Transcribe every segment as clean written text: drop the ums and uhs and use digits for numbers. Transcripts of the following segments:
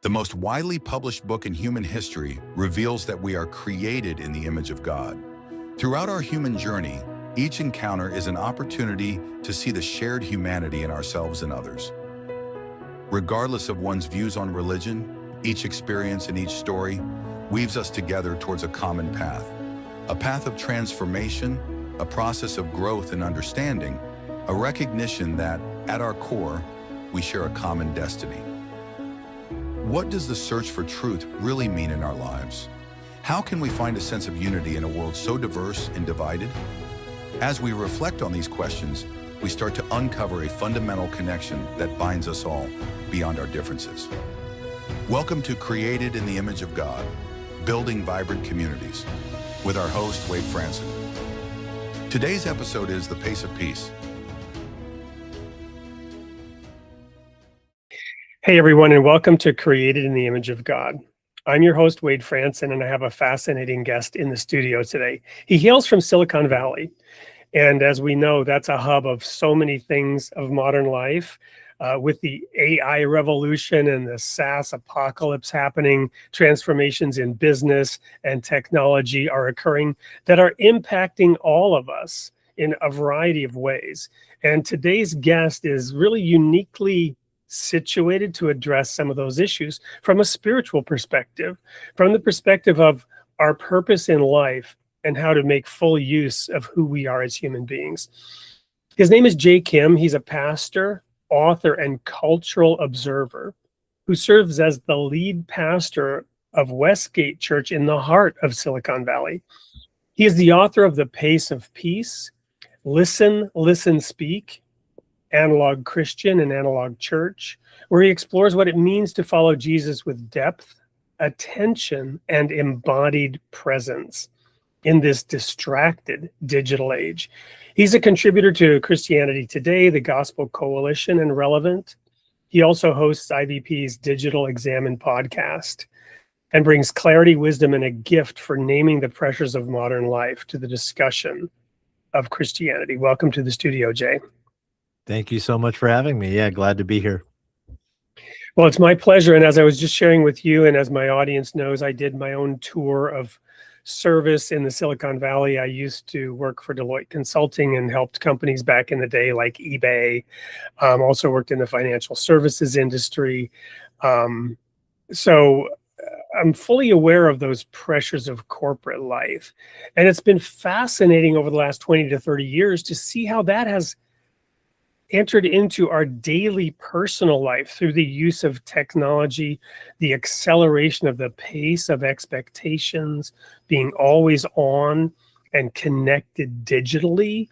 The most widely published book in human history reveals that we are created in the image of God. Throughout our human journey, each encounter is an opportunity to see the shared humanity in ourselves and others. Regardless of one's views on religion, each experience and each story weaves us together towards a common path. A path of transformation, a process of growth and understanding, a recognition that, at our core, we share a common destiny. What does the search for truth really mean in our lives? How can we find a sense of unity in a world so diverse and divided? As we reflect on these questions, we start to uncover a fundamental connection that binds us all beyond our differences. Welcome to Created in the Image of God, Building Vibrant Communities, with our host, Wade Franson. Today's episode is The Pace of Peace. Hey everyone, and welcome to Created in the Image of God. I'm your host, Wade Franson, and I have a fascinating guest in the studio today. He hails from Silicon Valley, and as we know, that's a hub of so many things of modern life. With the AI revolution and the SaaS apocalypse happening, transformations in business and technology are occurring that are impacting all of us in a variety of ways. And today's guest is really uniquely situated to address some of those issues from a spiritual perspective, from the perspective of our purpose in life and how to make full use of who we are as human beings. His name is Jay Kim. He's a pastor, author, and cultural observer who serves as the lead pastor of WestGate Church in the heart of Silicon Valley. He is the author of The Pace of Peace, Listen, Listen, Speak, Analog Christian and Analog Church, where he explores what it means to follow Jesus with depth, attention, and embodied presence in this distracted digital age. He's a contributor to Christianity Today, the Gospel Coalition, and Relevant. He also hosts IVP's Digital Examen podcast and brings clarity, wisdom, and a gift for naming the pressures of modern life to the discussion of Christianity. Welcome to the studio, Jay. Thank you so much for having me. Yeah, glad to be here. Well, it's my pleasure. And as I was just sharing with you, and as my audience knows, I did my own tour of service in the Silicon Valley. I used to work for Deloitte Consulting and helped companies back in the day like eBay. Also worked in the financial services industry. So I'm fully aware of those pressures of corporate life. And it's been fascinating over the last 20 to 30 years to see how that has entered into our daily personal life through the use of technology, the acceleration of the pace of expectations, being always on and connected digitally.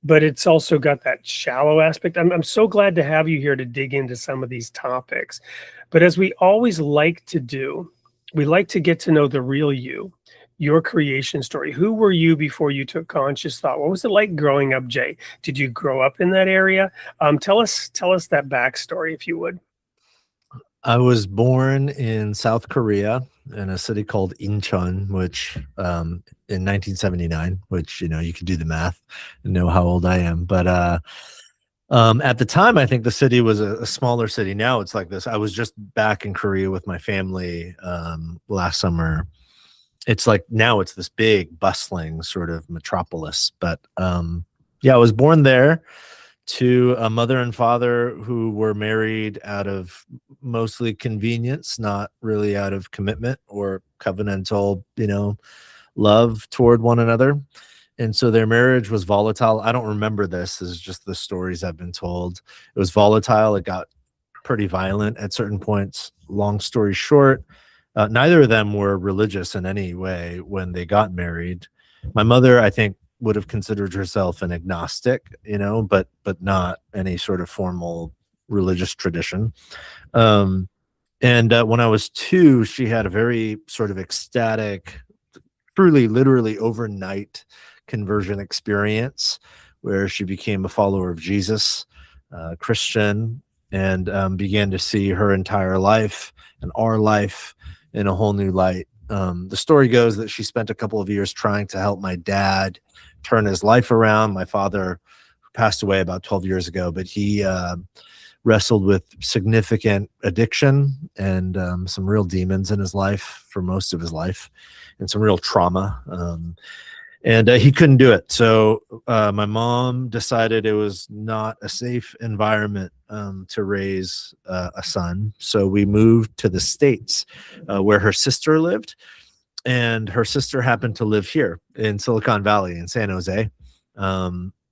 But it's also got that shallow aspect. I'm so glad to have you here to dig into some of these topics. But as we always like to do, we like to get to know the real you, your creation story. Who were you before you took conscious thought? What was it like growing up, Jay? Did you grow up in that area? Tell us that backstory, if you would. I was born in South Korea in a city called Incheon, which in 1979, which, you can do the math and know how old I am. But at the time, I think the city was a smaller city. Now it's like this. I was just back in Korea with my family last summer. It's like now it's this big bustling sort of metropolis. But I was born there to a mother and father who were married out of mostly convenience, not really out of commitment or covenantal, love toward one another. And so their marriage was volatile. I don't remember this. This is just the stories I've been told. It was volatile. It got pretty violent at certain points. Long story short, neither of them were religious in any way when they got married. My mother, I think, would have considered herself an agnostic, but not any sort of formal religious tradition. And when I was 2, she had a very sort of ecstatic, truly, literally overnight conversion experience where she became a follower of Jesus, Christian, and began to see her entire life and our life in a whole new light. The story goes that she spent a couple of years trying to help my dad turn his life around. My father passed away about 12 years ago, but he wrestled with significant addiction and some real demons in his life for most of his life, and some real trauma. And he couldn't do it. So my mom decided it was not a safe environment to raise a son. So we moved to the States where her sister lived. And her sister happened to live here in Silicon Valley in San Jose.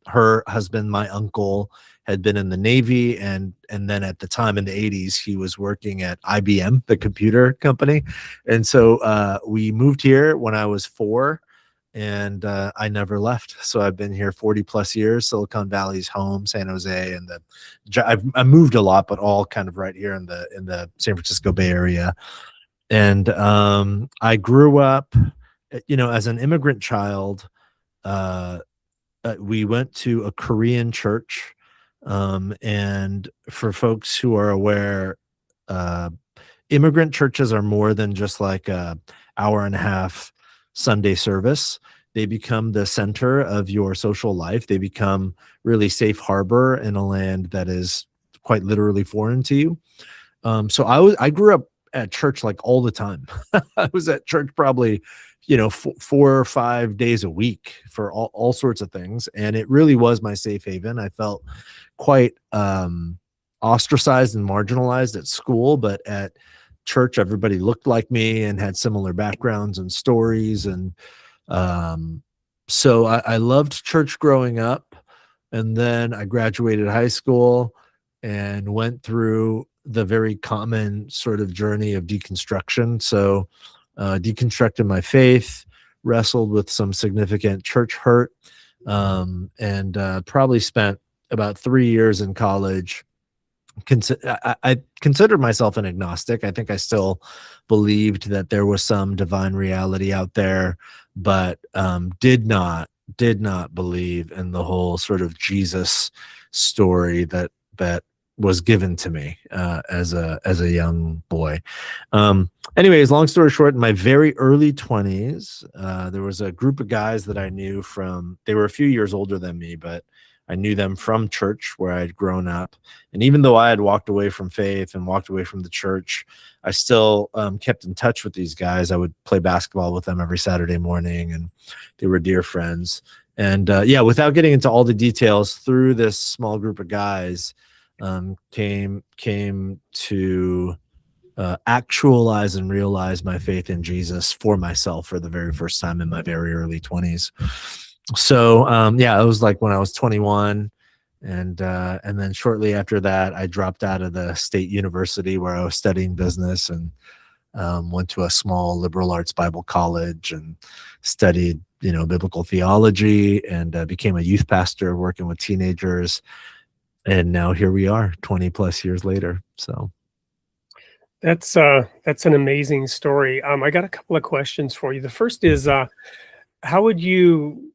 Her husband, my uncle, had been in the Navy, and then at the time in the 80s, he was working at IBM, the computer company. And so we moved here when I was 4, and I never left. So I've been here 40 plus years. Silicon Valley's home, San Jose, and I moved a lot, but all kind of right here in the San Francisco Bay Area. And I grew up, as an immigrant child. We went to a Korean church, and for folks who are aware, immigrant churches are more than just like a hour and a half Sunday service. They become the center of your social life. They become really safe harbor in a land that is quite literally foreign to you. So I grew up at church like all the time. I was at church probably, 4 or 5 days a week for all sorts of things. And it really was my safe haven. I felt quite ostracized and marginalized at school, but at church, everybody looked like me and had similar backgrounds and stories. And so I loved church growing up. And then I graduated high school and went through the very common sort of journey of deconstruction. So deconstructed my faith, wrestled with some significant church hurt, and probably spent about 3 years in college. I considered myself an agnostic. I think I still believed that there was some divine reality out there, but did not believe in the whole sort of Jesus story that was given to me as a young boy. Anyways, long story short, in my very early 20s, there was a group of guys that I knew they were a few years older than me, but I knew them from church where I'd grown up. And even though I had walked away from faith and walked away from the church, I still kept in touch with these guys. I would play basketball with them every Saturday morning, and they were dear friends. And without getting into all the details, through this small group of guys, came to actualize and realize my faith in Jesus for myself for the very first time in my very early 20s. So it was like when I was 21, and then shortly after that, I dropped out of the state university where I was studying business, and went to a small liberal arts Bible college and studied biblical theology, and became a youth pastor working with teenagers. And now here we are 20 plus years later. So that's an amazing story. I got a couple of questions for you. The first is, how would you,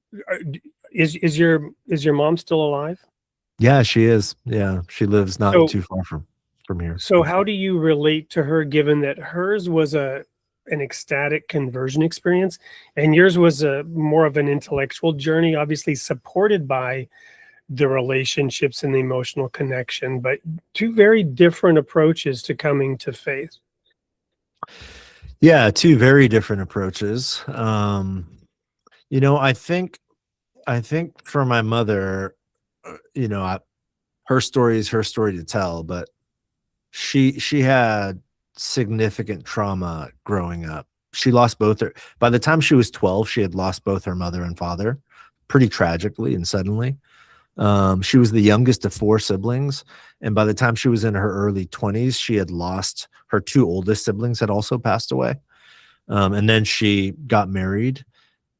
is your mom still alive? Yeah, she is. Yeah, she lives not too far from here. So how do you relate to her, given that hers was an ecstatic conversion experience and yours was a more of an intellectual journey, obviously supported by the relationships and the emotional connection, but two very different approaches to coming to faith? Yeah, two very different approaches. I think for my mother, her story is her story to tell, but she had significant trauma growing up. She lost by the time she was 12, she had lost both her mother and father pretty tragically and suddenly. She was the youngest of 4 siblings, and by the time she was in her early 20s, she had lost her 2 oldest siblings, had also passed away. And then she got married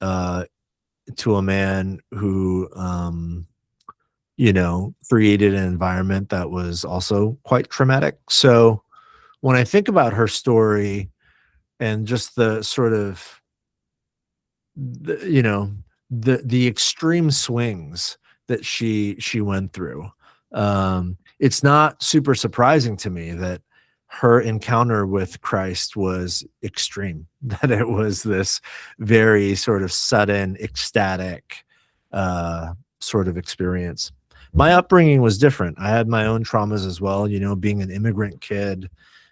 to a man who created an environment that was also quite traumatic. So when I think about her story and just the sort of the extreme swings that she went through, it's not super surprising to me that her encounter with Christ was extreme, that it was this very sort of sudden, ecstatic sort of experience. my upbringing was different. I had my own traumas as well, being an immigrant kid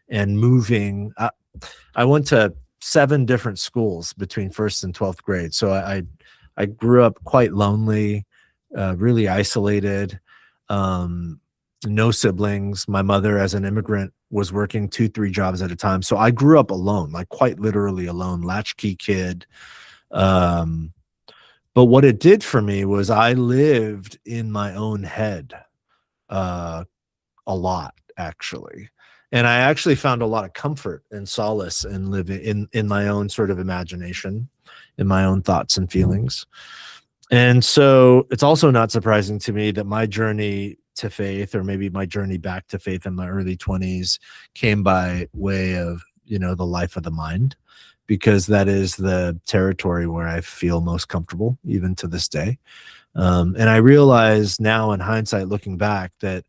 and moving. I went to 7 different schools between 1st and 12th grade. So I grew up quite lonely, really isolated, no siblings. My mother, as an immigrant, was working 2-3 jobs at a time. So I grew up alone, like quite literally alone, latchkey kid. But what it did for me was I lived in my own head a lot, actually. And I actually found a lot of comfort and solace in living in my own sort of imagination, in my own thoughts and feelings. And so it's also not surprising to me that my journey to faith, or maybe my journey back to faith in my early 20s, came by way of, the life of the mind, because that is the territory where I feel most comfortable, even to this day. And I realize now, in hindsight, looking back, that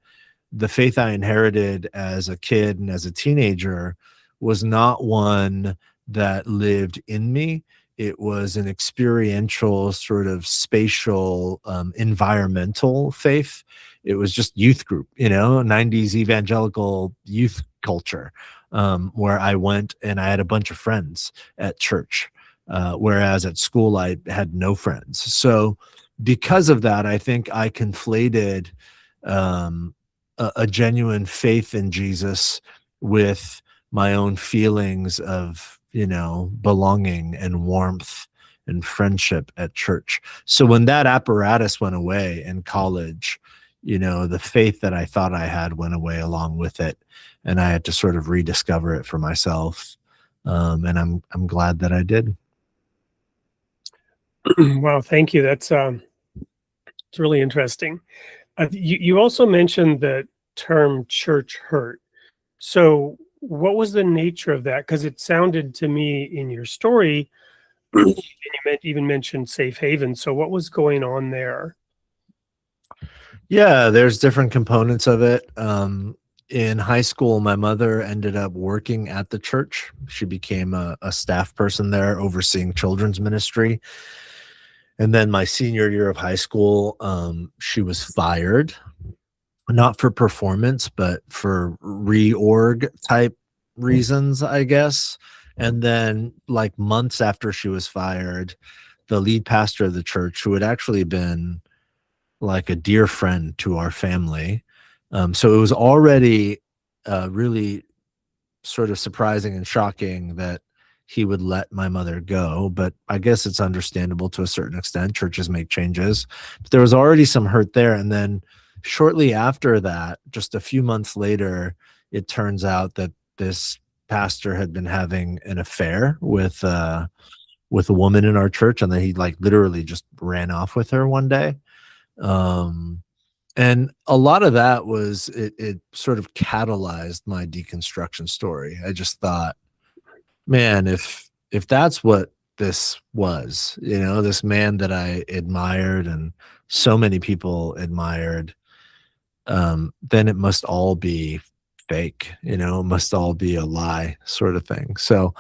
the faith I inherited as a kid and as a teenager was not one that lived in me. It was an experiential, sort of spatial, environmental faith. It was just youth group, 90s evangelical youth culture, where I went and I had a bunch of friends at church, whereas at school I had no friends. So because of that, I think I conflated a genuine faith in Jesus with my own feelings of, belonging and warmth and friendship at church. So when that apparatus went away in college, the faith that I thought I had went away along with it, and I had to sort of rediscover it for myself. And I'm glad that I did. Wow, thank you. That's it's really interesting. You also mentioned the term church hurt. So what was the nature of that? Because it sounded to me in your story, and you even mentioned safe haven. So what was going on there? Yeah, there's different components of it. In high school, my mother ended up working at the church. She became a staff person there, overseeing children's ministry. And then my senior year of high school, she was fired, not for performance, but for reorg type reasons, I guess. And then, like, months after she was fired, the lead pastor of the church, who had actually been like a dear friend to our family. So it was already really sort of surprising and shocking that he would let my mother go. But I guess it's understandable to a certain extent. Churches make changes. But there was already some hurt there. And then shortly after that, just a few months later, it turns out that this pastor had been having an affair with a woman in our church, and then he like literally just ran off with her one day. And a lot of that was it sort of catalyzed my deconstruction story. I just thought, man, if that's what this was, this man that I admired and so many people admired, then it must all be fake, it must all be a lie, sort of thing. So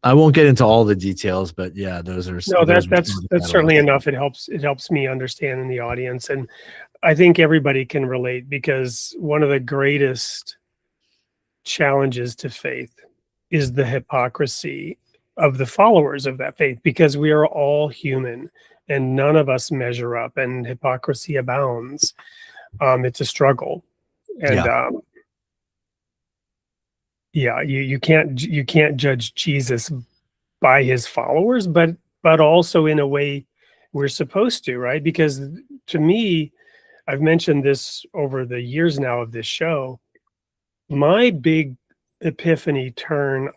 I won't get into all the details, but yeah, those are that's certainly enough. It helps me understand in the audience, and I think everybody can relate, because one of the greatest challenges to faith is the hypocrisy of the followers of that faith, because we are all human and none of us measure up, and hypocrisy abounds. It's a struggle, and you can't judge Jesus by his followers, but also in a way we're supposed to, right? Because to me, I've mentioned this over the years now of this show, my big epiphany turn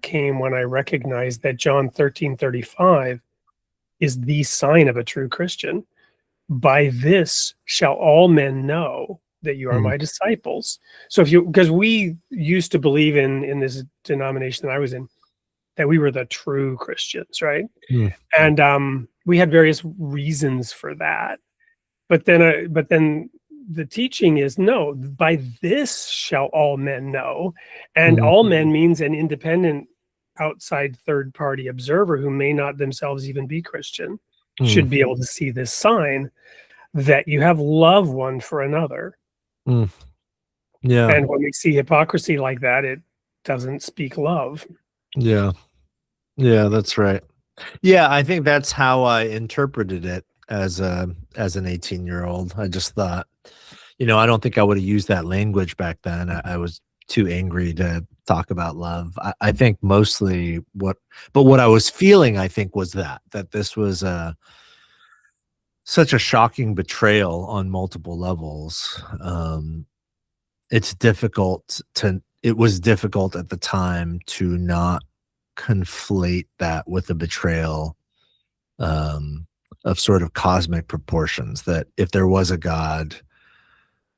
came when I recognized that John 13:35 is the sign of a true Christian. By this shall all men know that you are my disciples. So because we used to believe in this denomination that I was in, that we were the true Christians, right? And we had various reasons for that. But then the teaching is, no, by this shall all men know. And all men means an independent outside third party observer who may not themselves even be Christian should be able to see this sign. that you have love one for another. Mm. Yeah. And when we see hypocrisy like that, it doesn't speak love. Yeah. Yeah, that's right. Yeah, I think that's how I interpreted it as an 18-year-old. I just thought, I don't think I would have used that language back then. I was too angry to talk about love. I think mostly what I was feeling, I think, was that this was such a shocking betrayal on multiple levels. It was difficult at the time to not conflate that with a betrayal of sort of cosmic proportions, that if there was a God,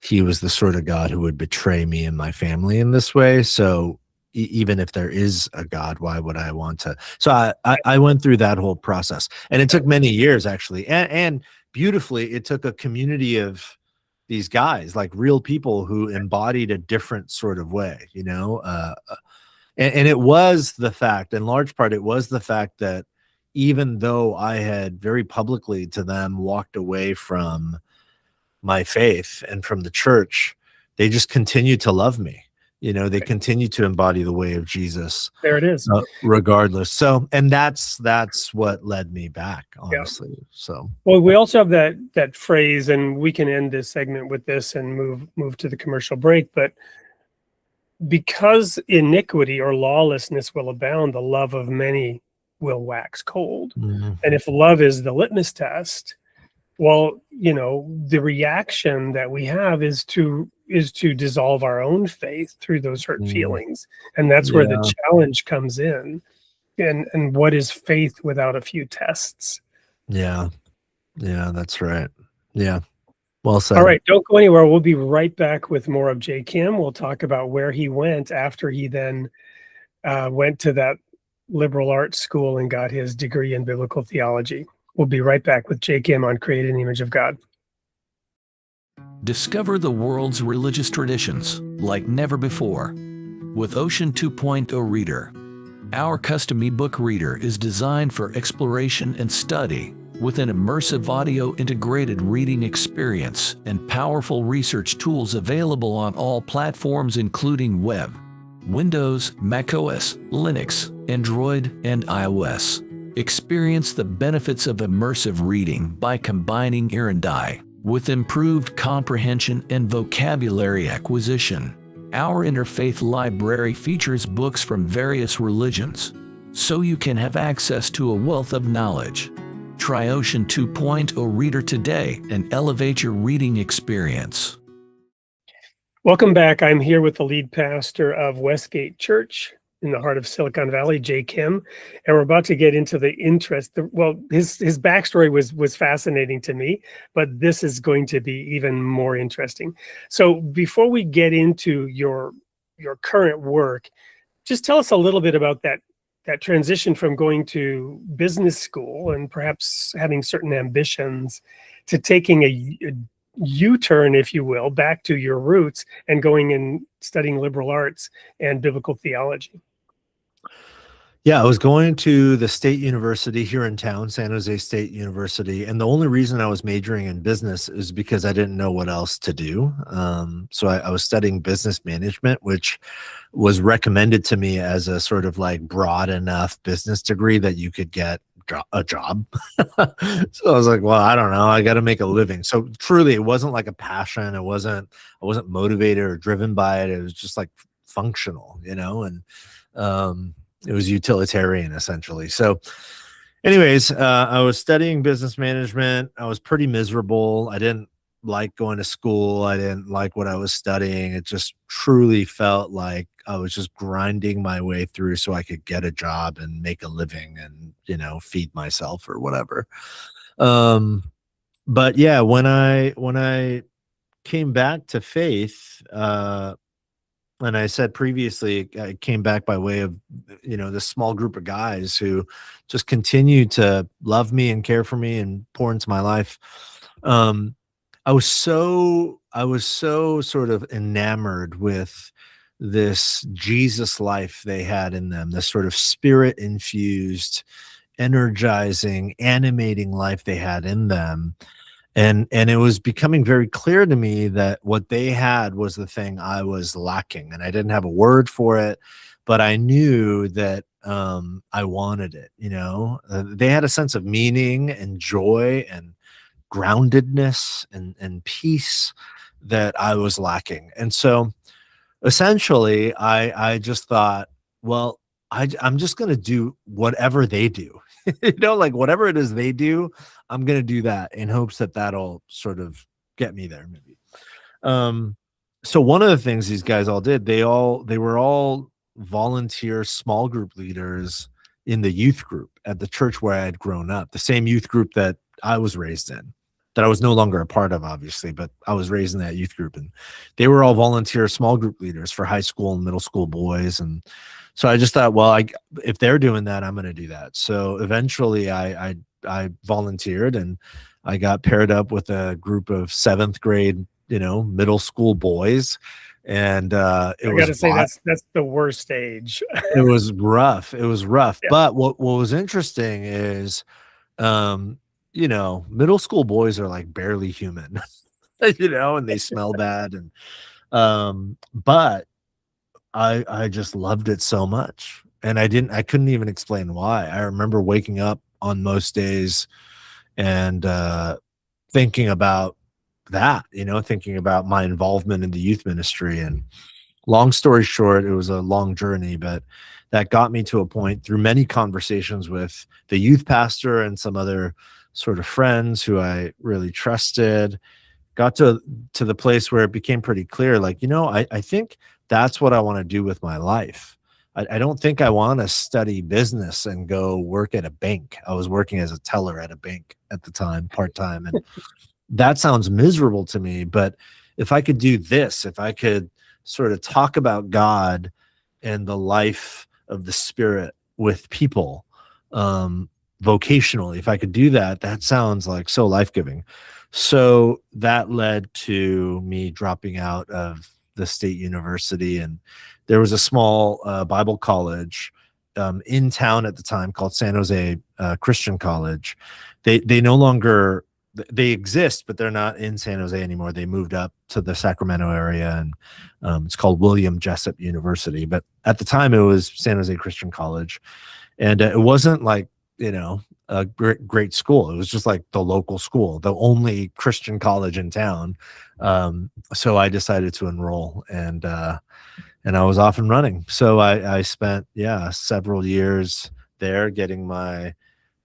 he was the sort of God who would betray me and my family in this way. So even if there is a God, why would I want to? So I went through that whole process, and it took many years, actually. And beautifully, it took a community of these guys, like real people who embodied a different sort of way, and it was the fact, in large part, it was the fact that even though I had very publicly to them walked away from my faith and from the church, they just continued to love me. They continued to embody the way of Jesus. There it is. Regardless. So, and that's what led me back, honestly. Yeah. So, well, we also have that phrase, and we can end this segment with this and move to the commercial break. But because iniquity or lawlessness will abound, the love of many will wax cold. mm-hmm. And if love is the litmus test, well, the reaction that we have is to dissolve our own faith through those hurt feelings. And that's where the challenge comes in. And what is faith without a few tests? Yeah. Yeah, that's right. Yeah. Well said. All right, don't go anywhere. We'll be right back with more of J. Kim. We'll talk about where he went after he then went to that liberal arts school and got his degree in biblical theology. We'll be right back with J. Kim on Created in the Image of God. Discover the world's religious traditions like never before with Ocean 2.0 Reader. Our custom ebook reader is designed for exploration and study with an immersive audio integrated reading experience and powerful research tools available on all platforms including web, Windows, macOS, Linux, Android, and iOS. Experience the benefits of immersive reading by combining ear and eye with improved comprehension and vocabulary acquisition. Our interfaith library features books from various religions, so you can have access to a wealth of knowledge. Try Ocean 2.0 Reader today and elevate your reading experience. Welcome back. I'm here with the lead pastor of WestGate Church in the heart of Silicon Valley, J. Kim, and we're about to get into the interest. His backstory was fascinating to me, but this is going to be even more interesting. So before we get into your current work, just tell us a little bit about that transition from going to business school and perhaps having certain ambitions to taking a U-turn, if you will, back to your roots and going and studying liberal arts and biblical theology. Yeah, I was going to the state university here in town, San Jose State University, and the only reason I was majoring in business is because I didn't know what else to do. So I was studying business management, which was recommended to me as a sort of like broad enough business degree that you could get a job. So I was like, well, I don't know, I got to make a living. So truly, it wasn't like a passion. I wasn't motivated or driven by it. It was just like functional, and it was utilitarian, essentially. So anyways, I was studying business management. I was pretty miserable. I didn't like going to school. I didn't like what I was studying. It just truly felt like I was just grinding my way through so I could get a job and make a living and, feed myself or whatever. But yeah, when I came back to faith, and I said previously, I came back by way of, this small group of guys who just continued to love me and care for me and pour into my life. I was so sort of enamored with this Jesus life they had in them, this sort of spirit infused, energizing, animating life they had in them. And it was becoming very clear to me that what they had was the thing I was lacking, and I didn't have a word for it, but I knew that I wanted it. They had a sense of meaning and joy and groundedness and peace that I was lacking. And so essentially I just thought, well, I'm just going to do whatever they do. Like whatever it is they do, I'm going to do that in hopes that that'll sort of get me there maybe. So one of the things these guys all did, they were all volunteer small group leaders in the youth group at the church where I had grown up, the same youth group that I was raised in, that I was no longer a part of, obviously, but I was raised in that youth group. And they were all volunteer small group leaders for high school and middle school boys. And so I just thought, well, if they're doing that, I'm going to do that. So eventually I volunteered, and I got paired up with a group of 7th grade, middle school boys. And I got to say, that's the worst age. It was rough. Yeah. But what was interesting is, middle school boys are like barely human, and they smell bad. And, but I just loved it so much. And I couldn't even explain why. I remember waking up on most days and, thinking about that, thinking about my involvement in the youth ministry. And long story short, it was a long journey, but that got me to a point through many conversations with the youth pastor and some other sort of friends who I really trusted, got to the place where it became pretty clear, like, I think that's what I want to do with my life. I don't think I want to study business and go work at a bank. I was working as a teller at a bank at the time, part-time. And that sounds miserable to me. But if I could do this, if I could sort of talk about God and the life of the Spirit with people, vocationally, if I could do that, that sounds like so life-giving. So that led to me dropping out of the state university, and there was a small Bible college in town at the time called San Jose Christian College. They no longer, they exist, but they're not in San Jose anymore. They moved up to the Sacramento area, and it's called William Jessup University. But at the time, it was San Jose Christian College, and it wasn't like, a great school. It was just like the local school, the only Christian college in town. So I decided to enroll, and I was off and running. So I spent, several years there getting my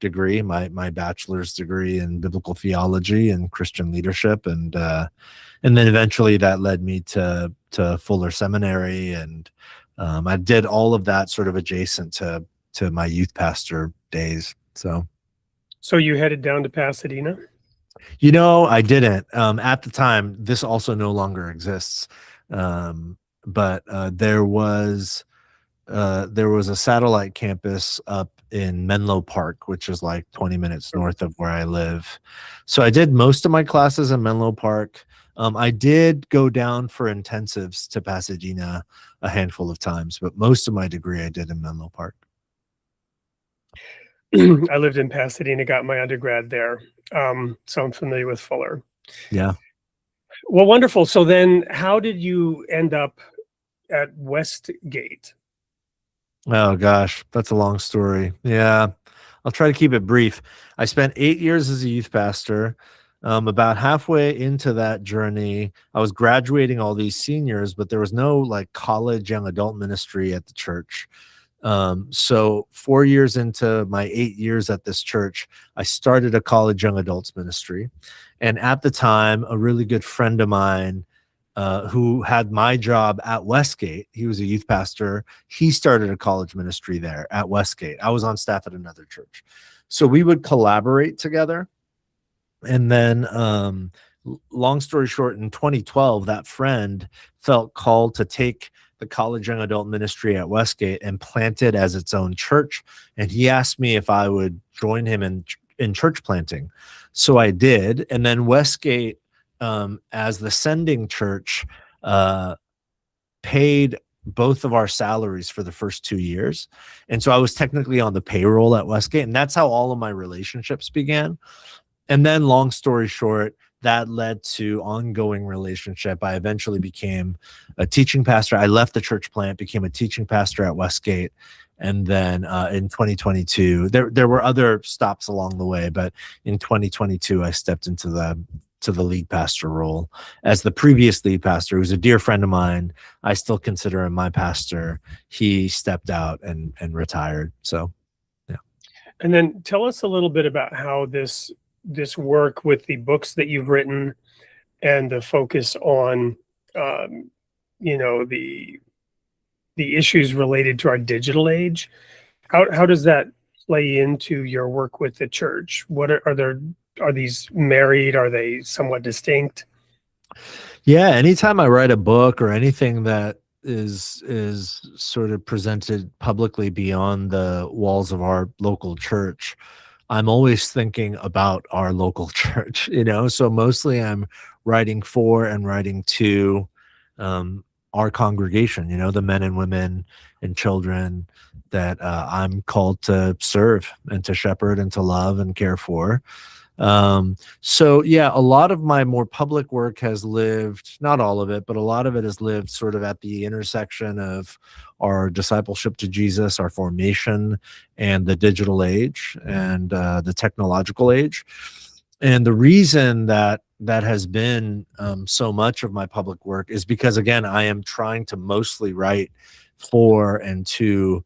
degree, my bachelor's degree in biblical theology and Christian leadership. And then eventually that led me to Fuller Seminary. And I did all of that sort of adjacent to my youth pastor days. So you headed down to Pasadena? I didn't. At the time, this also no longer exists. But there was a satellite campus up in Menlo Park, which is like 20 minutes north of where I live. So I did most of my classes in Menlo Park. I did go down for intensives to Pasadena a handful of times, but most of my degree I did in Menlo Park. I lived in Pasadena, got my undergrad there. So I'm familiar with Fuller. Yeah. Well, wonderful. So then how did you end up at WestGate? Oh gosh, that's a long story. Yeah. I'll try to keep it brief. I spent 8 years as a youth pastor. About halfway into that journey, I was graduating all these seniors, but there was no like college young adult ministry at the church. So 4 years into my 8 years at this church, I started a college young adults ministry. And at the time, a really good friend of mine, who had my job at WestGate, he was a youth pastor. He started a college ministry there at WestGate. I was on staff at another church. So we would collaborate together. And then, long story short, in 2012, that friend felt called to take the college young adult ministry at WestGate and plant it as its own church. And he asked me if I would join him in church planting. So I did. And then WestGate, as the sending church, paid both of our salaries for the first 2 years. And so I was technically on the payroll at WestGate. And that's how all of my relationships began. And then, long story short, that led to ongoing relationship. I eventually became a teaching pastor. I left the church plant, became a teaching pastor at WestGate. And then in 2022, there were other stops along the way, but in 2022, I stepped into the lead pastor role. As the previous lead pastor, who's a dear friend of mine, I still consider him my pastor. He stepped out and retired. So, yeah. And then tell us a little bit about how this work with the books that you've written and the focus on, the issues related to our digital age. How does that play into your work with the church? What are these married? Are they somewhat distinct? Yeah, anytime I write a book or anything that is sort of presented publicly beyond the walls of our local church, I'm always thinking about our local church, so mostly I'm writing for and writing to our congregation, the men and women and children that I'm called to serve and to shepherd and to love and care for. So yeah, a lot of my more public work has lived, not all of it, but a lot of it has lived sort of at the intersection of our discipleship to Jesus, our formation, and the digital age and the technological age. And the reason that has been so much of my public work is because, again, I am trying to mostly write for and to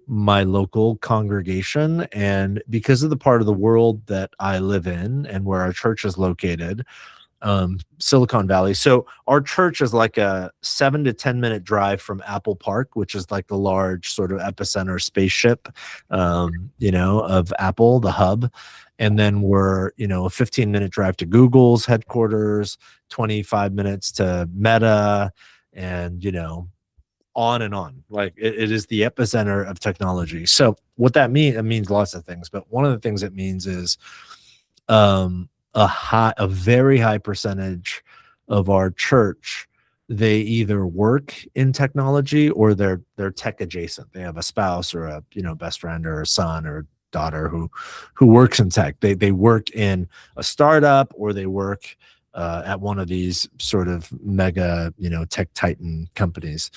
my local congregation. And because of the part of the world that I live in and where our church is located, Silicon Valley. So our church is like a 7 to 10 minute drive from Apple Park, which is like the large sort of epicenter spaceship, of Apple, the hub. And then we're, a 15-minute drive to Google's headquarters, 25 minutes to Meta, and, on and on. Like it is the epicenter of technology. So what that means, it means lots of things, but one of the things it means is a very high percentage of our church, they either work in technology or they're tech adjacent. They have a spouse or a best friend or a son or daughter who works in tech. They work in a startup or they work at one of these sort of mega tech titan companies.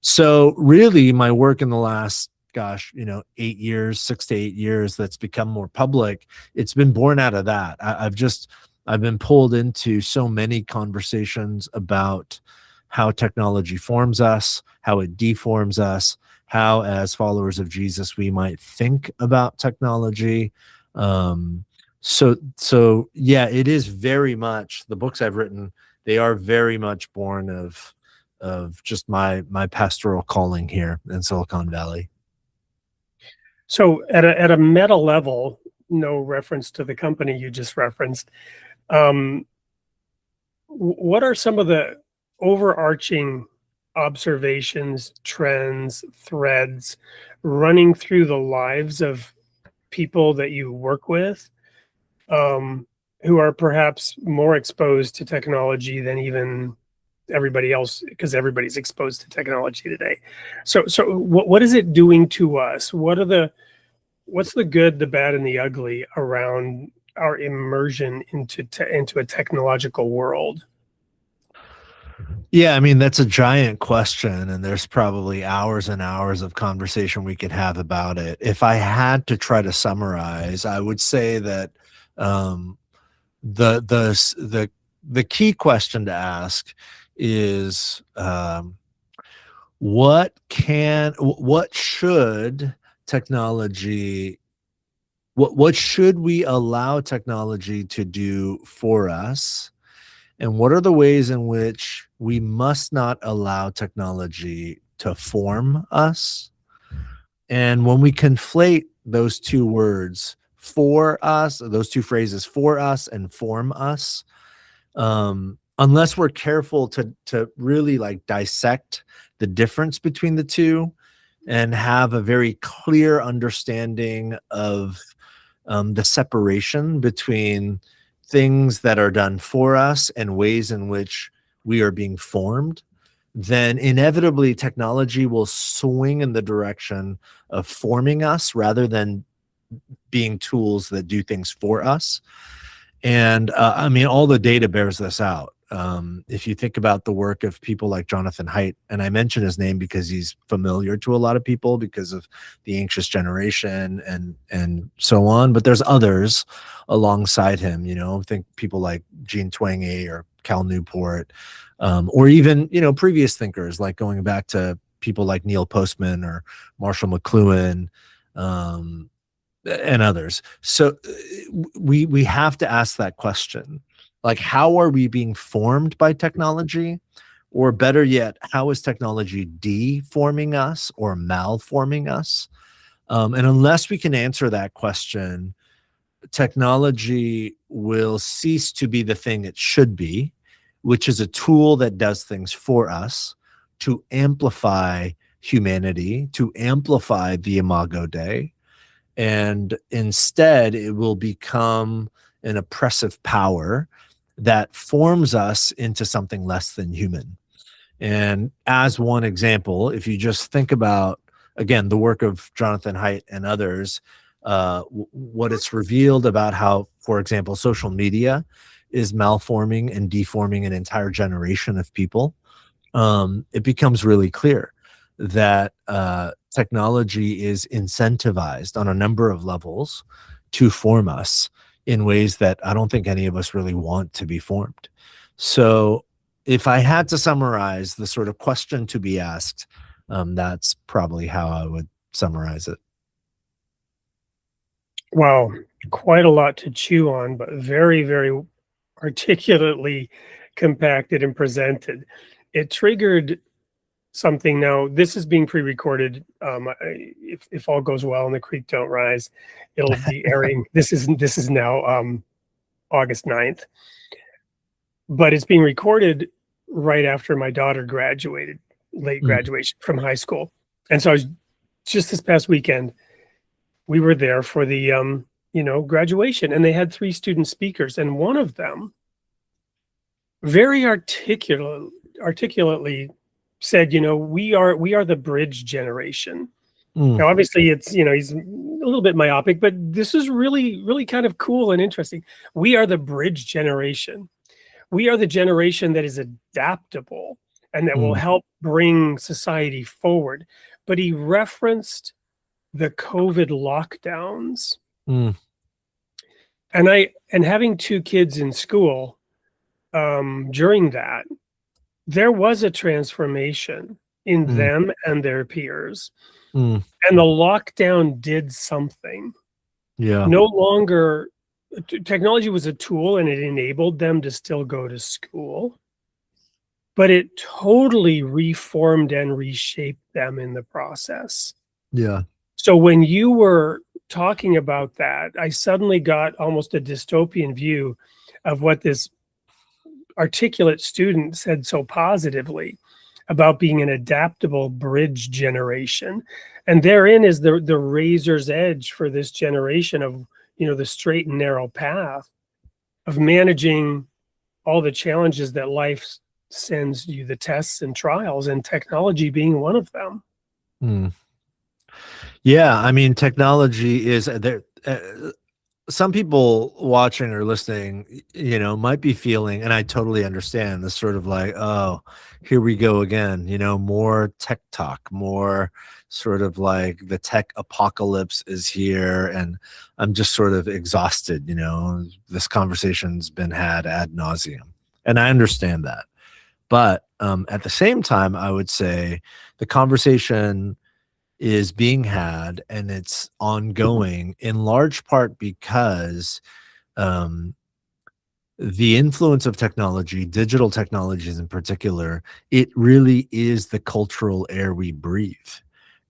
So really, my work in the last 6 to 8 years that's become more public, it's been born out of that. I've been pulled into so many conversations about how technology forms us, how it deforms us, how as followers of Jesus we might think about technology. So yeah, it is very much, the books I've written, they are very much born of just my pastoral calling here in Silicon Valley. So at a meta level, no reference to the company you just referenced, what are some of the overarching observations, trends, threads running through the lives of people that you work with, who are perhaps more exposed to technology than even everybody else, because everybody's exposed to technology today? So what is it doing to us? What's the good, the bad, and the ugly around our immersion into a technological world? Yeah, I mean, that's a giant question, and there's probably hours and hours of conversation we could have about it. If I had to try to summarize, I would say that the key question to ask is what should technology, what should we allow technology to do for us? And what are the ways in which we must not allow technology to form us? And when we conflate those two words, for us, those two phrases, for us and form us, unless we're careful to really like dissect the difference between the two and have a very clear understanding of the separation between things that are done for us and ways in which we are being formed, then inevitably technology will swing in the direction of forming us rather than being tools that do things for us. And I mean, all the data bears this out. If you think about the work of people like Jonathan Haidt, and I mention his name because he's familiar to a lot of people because of the anxious generation and so on, but there's others alongside him, think people like Jean Twenge or Cal Newport, or even, previous thinkers, like going back to people like Neil Postman or Marshall McLuhan, and others. So we have to ask that question, like, how are we being formed by technology? Or better yet, how is technology deforming us or malforming us? And unless we can answer that question, technology will cease to be the thing it should be, which is a tool that does things for us to amplify humanity, to amplify the Imago Dei. And instead, it will become an oppressive power that forms us into something less than human. And as one example, if you just think about, again, the work of Jonathan Haidt and others, what it's revealed about how, for example, social media is malforming and deforming an entire generation of people, it becomes really clear that technology is incentivized on a number of levels to form us in ways that I don't think any of us really want to be formed. So if I had to summarize the sort of question to be asked, that's probably how I would summarize it. Wow, quite a lot to chew on, but very, very articulately compacted and presented. It triggered something. Now, this is being pre-recorded. If all goes well and the creek don't rise, it'll be airing. This is now August 9th, but it's being recorded right after my daughter graduated, late graduation from high school. And so I was just this past weekend, we were there for the graduation, and they had 3 student speakers, and one of them very articulately said, we are the bridge generation. Now, obviously, it's, he's a little bit myopic, but this is really, really kind of cool and interesting. We are the bridge generation. We are the generation that is adaptable and that will help bring society forward. But he referenced the COVID lockdowns. And having 2 kids in school during that, there was a transformation in them and their peers. And the lockdown did something. Yeah. No longer, technology was a tool and it enabled them to still go to school, but it totally reformed and reshaped them in the process. Yeah. So when you were talking about that, I suddenly got almost a dystopian view of what this articulate student said so positively about being an adaptable bridge generation. And therein is the razor's edge for this generation of, the straight and narrow path of managing all the challenges that life sends you, the tests and trials, and technology being one of them. Yeah, I mean, technology is there. Some people watching or listening, might be feeling, and I totally understand this sort of like, oh, here we go again, more tech talk, more sort of like the tech apocalypse is here. And I'm just sort of exhausted, this conversation's been had ad nauseum. And I understand that. But at the same time, I would say the conversation is being had and it's ongoing in large part because the influence of technology, digital technologies in particular, it really is the cultural air we breathe.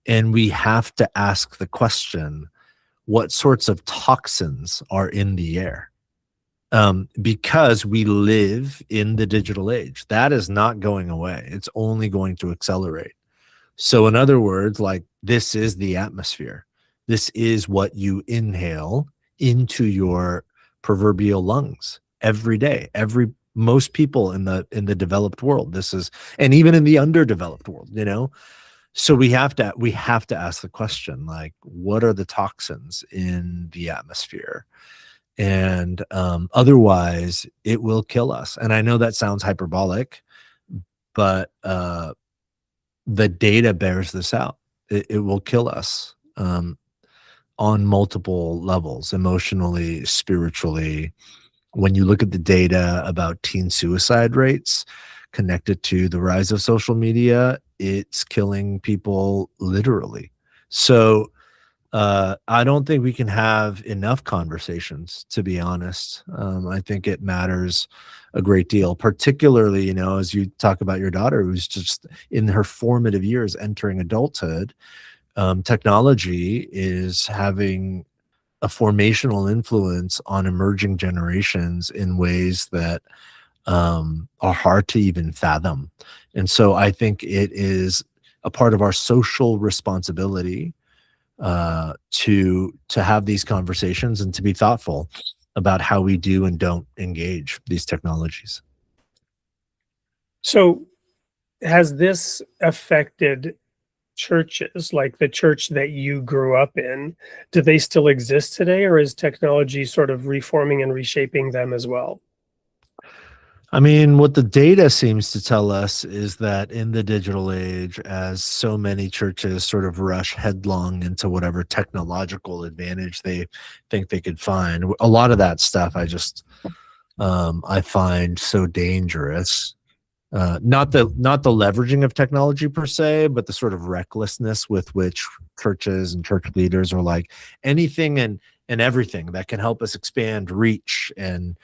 And we have to ask the question, what sorts of toxins are in the air? Because we live in the digital age. That is not going away. It's only going to accelerate. So in other words, like, this is the atmosphere. This is what you inhale into your proverbial lungs every day. Most people in the developed world, this is, and even in the underdeveloped world, So we have to ask the question, like, what are the toxins in the atmosphere? And otherwise it will kill us. And I know that sounds hyperbolic, but the data bears this out. It will kill us on multiple levels, emotionally, spiritually. When you look at the data about teen suicide rates connected to the rise of social media, it's killing people literally. So I don't think we can have enough conversations, to be honest. I think it matters a great deal, particularly, as you talk about your daughter who's just in her formative years entering adulthood. Technology is having a formational influence on emerging generations in ways that are hard to even fathom. And so I think it is a part of our social responsibility to have these conversations and to be thoughtful about how we do and don't engage these technologies. So has this affected churches, like the church that you grew up in? Do they still exist today, or is technology sort of reforming and reshaping them as well? I mean, what the data seems to tell us is that in the digital age, as so many churches sort of rush headlong into whatever technological advantage they think they could find, a lot of that stuff I find so dangerous. Not the leveraging of technology per se, but the sort of recklessness with which churches and church leaders are like, anything and everything that can help us expand reach and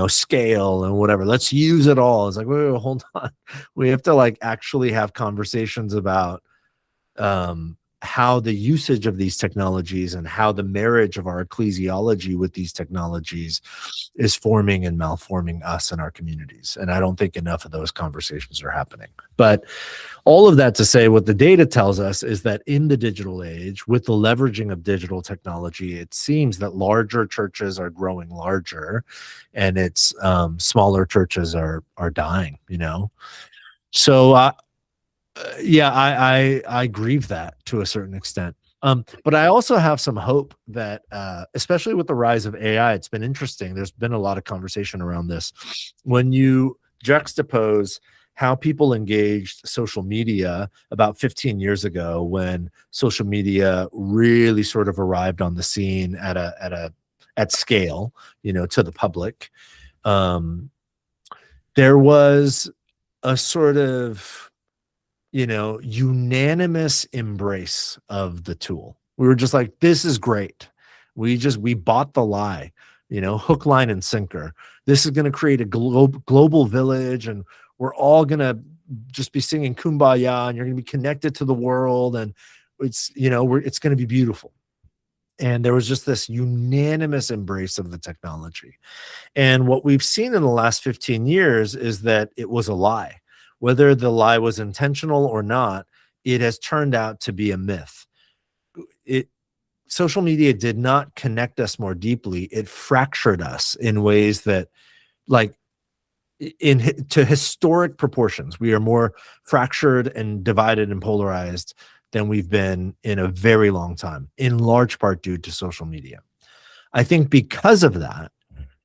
scale and whatever, let's use it all. It's like, wait, hold on. We have to like actually have conversations about how the usage of these technologies and how the marriage of our ecclesiology with these technologies is forming and malforming us and our communities. And I don't think enough of those conversations are happening. But all of that to say, what the data tells us is that in the digital age, with the leveraging of digital technology, it seems that larger churches are growing larger, and it's smaller churches are dying. So yeah, I grieve that to a certain extent. But I also have some hope that, especially with the rise of AI, it's been interesting. There's been a lot of conversation around this. When you juxtapose how people engaged social media about 15 years ago, when social media really sort of arrived on the scene at scale, to the public, there was a sort of unanimous embrace of the tool. We were just like, this is great. We bought the lie, hook, line, and sinker. This is going to create a global village, and we're all going to just be singing Kumbaya, and you're going to be connected to the world, and it's going to be beautiful. And there was just this unanimous embrace of the technology. And what we've seen in the last 15 years is that it was a lie. Whether the lie was intentional or not, it has turned out to be a myth. Social media did not connect us more deeply. It fractured us in ways that, like, to historic proportions. We are more fractured and divided and polarized than we've been in a very long time, in large part due to social media. I think because of that,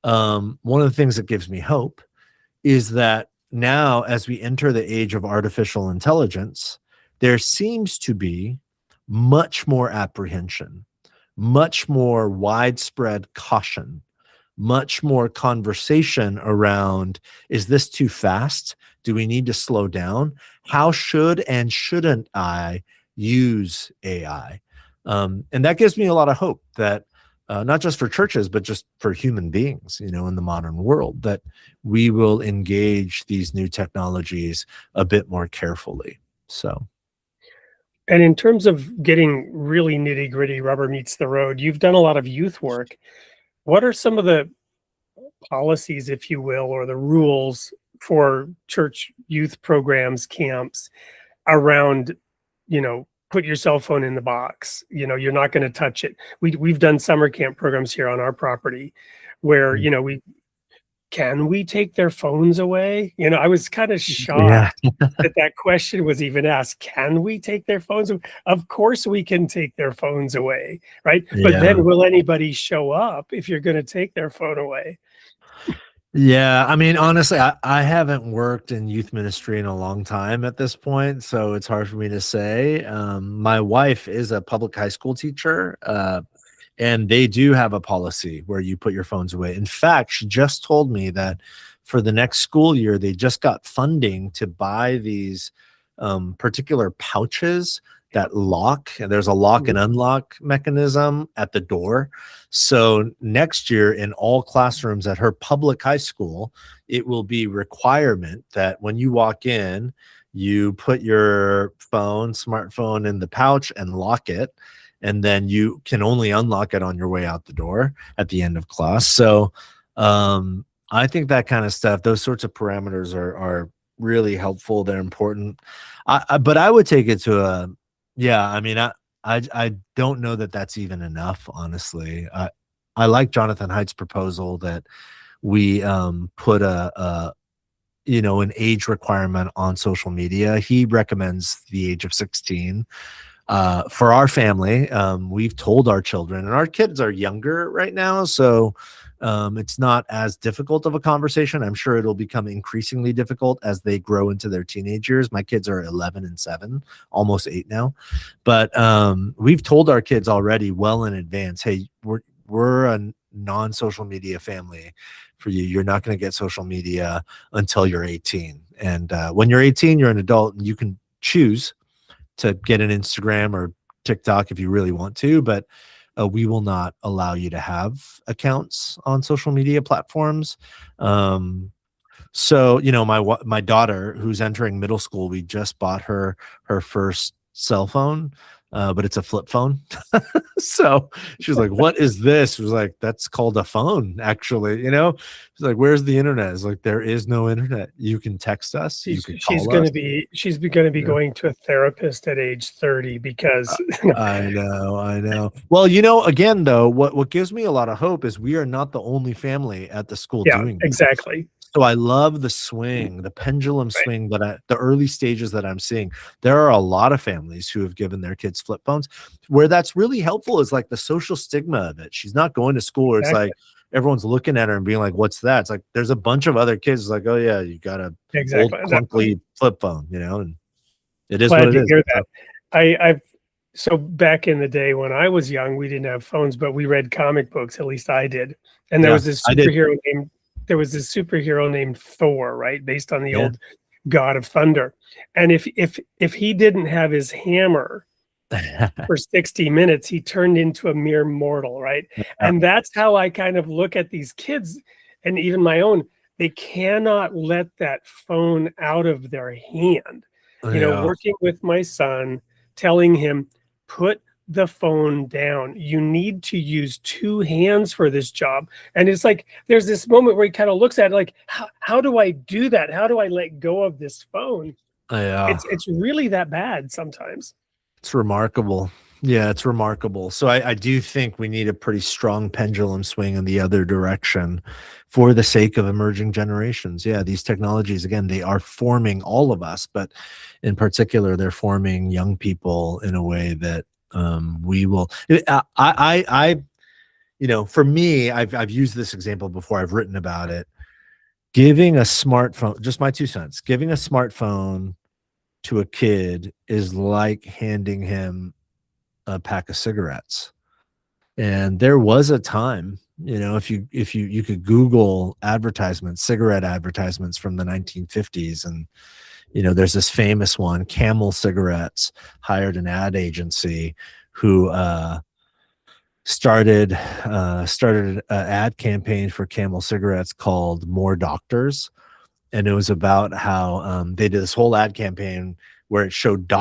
one of the things that gives me hope is that now, as we enter the age of artificial intelligence, there seems to be much more apprehension, much more widespread caution, much more conversation around, is this too fast? Do we need to slow down? How should and shouldn't I use AI? And that gives me a lot of hope that not just for churches, but just for human beings, in the modern world, that we will engage these new technologies a bit more carefully. So, and in terms of getting really nitty gritty, rubber meets the road, you've done a lot of youth work. What are some of the policies, if you will, or the rules for church youth programs, camps around, put your cell phone in the box, you're not going to touch it. We've done summer camp programs here on our property where, can we take their phones away? I was kind of Yeah. shocked that question was even asked. Can we take their phones away? Of course we can take their phones away, right? But Yeah. then will anybody show up if you're going to take their phone away? Yeah, I mean, honestly, I haven't worked in youth ministry in a long time at this point, so it's hard for me to say. My wife is a public high school teacher, and they do have a policy where you put your phones away. In fact, she just told me that for the next school year, they just got funding to buy these particular pouches that lock, and there's a lock and unlock mechanism at the door. So next year in all classrooms at her public high school, it will be requirement that when you walk in, you put your smartphone in the pouch and lock it. And then you can only unlock it on your way out the door at the end of class. So I think that kind of stuff, those sorts of parameters are really helpful. They're important. But I would take it to I mean, I don't know that that's even enough, honestly. I like Jonathan Haidt's proposal that we put an age requirement on social media. He recommends the age of 16. For our family, we've told our children, and our kids are younger right now, so it's not as difficult of a conversation. I'm sure it'll become increasingly difficult as they grow into their teenage years. My kids are 11 and 7, almost 8 now. But we've told our kids already well in advance, hey, we're a non-social media family for you. You're not going to get social media until you're 18. And when you're 18, you're an adult and you can choose to get an Instagram or TikTok if you really want to, but we will not allow you to have accounts on social media platforms. So, my daughter who's entering middle school, we just bought her first cell phone, but it's a flip phone. So she was like, what is this? She was like, that's called a phone, actually. She's like, where's the internet? It's like, there is no internet. You can text us. You can call She's going us. to be going to a therapist at age 30 because I know. Well, again, though, what gives me a lot of hope is we are not the only family at the school doing this. Exactly. So I love the swing, the pendulum swing the early stages that I'm seeing. There are a lot of families who have given their kids flip phones. Where that's really helpful is like the social stigma of it. She's not going to school where it's like everyone's looking at her and being like, what's that? It's like there's a bunch of other kids like, oh yeah, you got a old clunky flip phone, and it is what it is. Hear that. So back in the day when I was young, we didn't have phones, but we read comic books. At least I did. And there was this superhero named Thor, right? Based on the old God of Thunder. And if he didn't have his hammer for 60 minutes, he turned into a mere mortal, right? And that's how I kind of look at these kids, and even my own. They cannot let that phone out of their hand. Working with my son, telling him, put the phone down. You need to use 2 hands for this job. And it's like there's this moment where he kind of looks at it like, how do I do that? How do I let go of this phone? It's really that bad sometimes. It's remarkable. Yeah, it's remarkable. So I do think we need a pretty strong pendulum swing in the other direction for the sake of emerging generations. Yeah, these technologies, again, they are forming all of us, but in particular, they're forming young people in a way that we will. For me, I've used this example before. I've written about it. Giving a smartphone, just my 2 cents, giving a smartphone to a kid is like handing him a pack of cigarettes. And there was a time, if you could Google cigarette advertisements from the 1950s, and there's this famous one, Camel Cigarettes hired an ad agency who started an ad campaign for Camel Cigarettes called More Doctors. And it was about how they did this whole ad campaign where it showed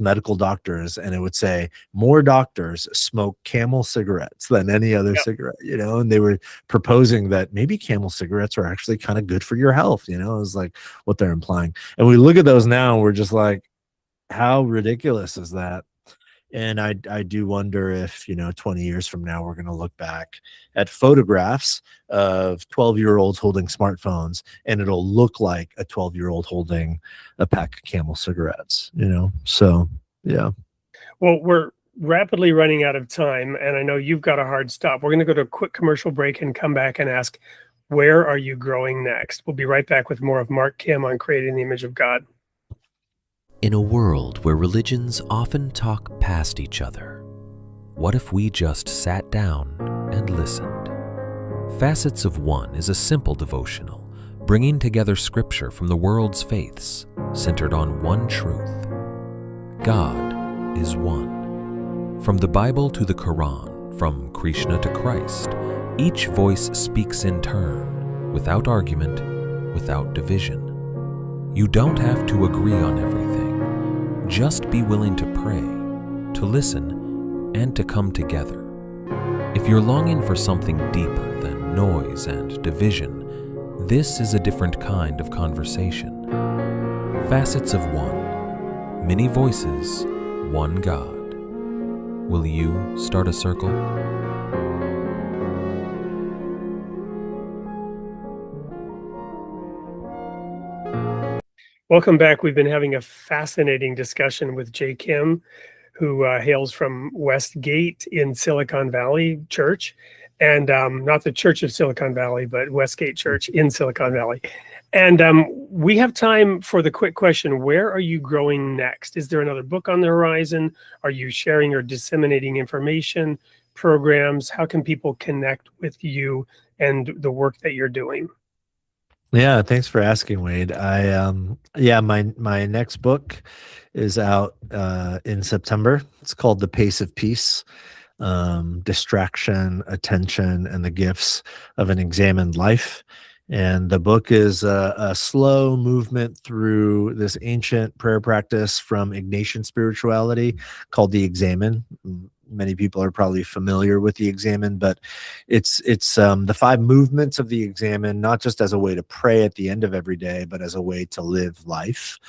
medical doctors, and it would say more doctors smoke Camel cigarettes than any other cigarette, and they were proposing that maybe Camel cigarettes are actually kind of good for your health. It was like what they're implying. And we look at those now and we're just like, how ridiculous is that? And I do wonder if, 20 years from now, we're going to look back at photographs of 12-year-olds holding smartphones, and it'll look like a 12-year-old holding a pack of Camel cigarettes, So, yeah. Well, we're rapidly running out of time, and I know you've got a hard stop. We're going to go to a quick commercial break and come back and ask, where are you growing next? We'll be right back with more of Mark Kim on Creating the Image of God. In a world where religions often talk past each other, what if we just sat down and listened? Facets of One is a simple devotional, bringing together scripture from the world's faiths, centered on one truth. God is one. From the Bible to the Quran, from Krishna to Christ, each voice speaks in turn, without argument, without division. You don't have to agree on everything. Just be willing to pray, to listen, and to come together. If you're longing for something deeper than noise and division, this is a different kind of conversation. Facets of One. Many voices, one God. Will you start a circle? Welcome back. We've been having a fascinating discussion with Jay Kim, who hails from WestGate in Silicon Valley Church, and not the Church of Silicon Valley, but WestGate Church in Silicon Valley. And we have time for the quick question, where are you growing next? Is there another book on the horizon? Are you sharing or disseminating information, programs? How can people connect with you and the work that you're doing? Yeah, thanks for asking, Wade. My next book is out in September. It's called The Pace of Peace: Distraction, Attention, and the Gifts of an Examined Life. And the book is a slow movement through this ancient prayer practice from Ignatian spirituality called the Examen. Many people are probably familiar with the Examen, but it's the 5 movements of the Examen, not just as a way to pray at the end of every day, but as a way to live life.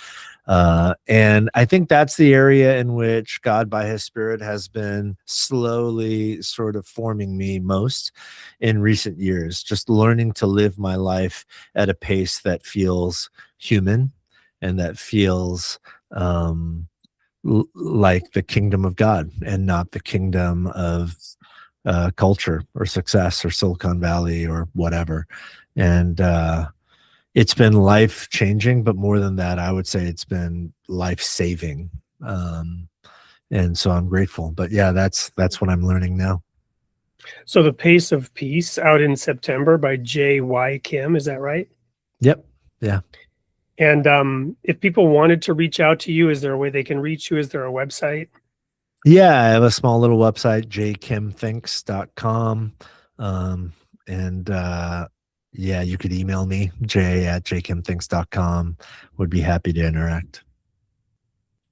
And I think that's the area in which God, by his Spirit, has been slowly sort of forming me most in recent years, just learning to live my life at a pace that feels human and that feels like the kingdom of God and not the kingdom of culture or success or Silicon Valley or whatever. And it's been life changing, but more than that, I would say it's been life saving. And so I'm grateful. But yeah, that's what I'm learning now. So The Pace of Peace, out in September by J.Y. Kim, is that right? Yep. Yeah. And if people wanted to reach out to you, is there a way they can reach you? Is there a website? Yeah, I have a small little website, jkimthinks.com. Yeah, you could email me, j@jkimthinks.com. Would be happy to interact.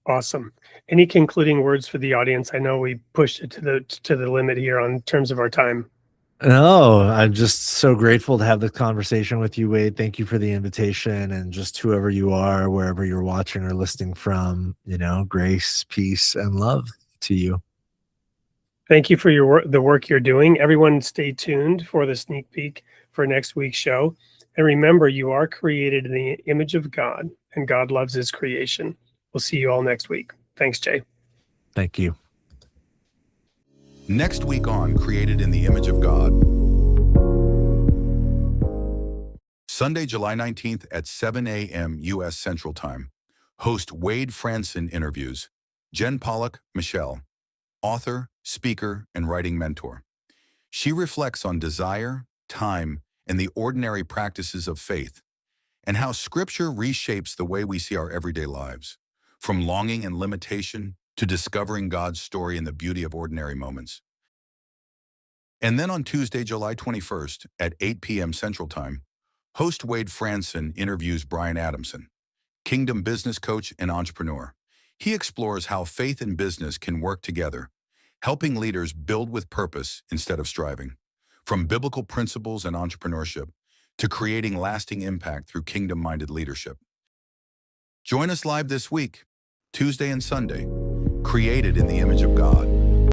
Awesome. Any concluding words for the audience? I know we pushed it to the limit here on terms of our time. No, I'm just so grateful to have this conversation with you, Wade. Thank you for the invitation, and just whoever you are, wherever you're watching or listening from, grace, peace, and love to you. Thank you for the work you're doing. Everyone stay tuned for the sneak peek for next week's show. And remember, you are created in the image of God, and God loves his creation. We'll see you all next week. Thanks, Jay. Thank you. Next week on Created in the Image of God. Sunday, July 19th at 7 a.m. U.S. Central Time. Host Wade Franson interviews Jen Pollock Michelle, author, speaker, and writing mentor. She reflects on desire, time, and the ordinary practices of faith, and how Scripture reshapes the way we see our everyday lives, from longing and limitation to discovering God's story in the beauty of ordinary moments. And then on Tuesday, July 21st at 8 p.m. Central Time, host Wade Franson interviews Brian Adamson, Kingdom business coach and entrepreneur. He explores how faith and business can work together, helping leaders build with purpose instead of striving, from biblical principles and entrepreneurship to creating lasting impact through kingdom-minded leadership. Join us live this week, Tuesday and Sunday. created in the image of God.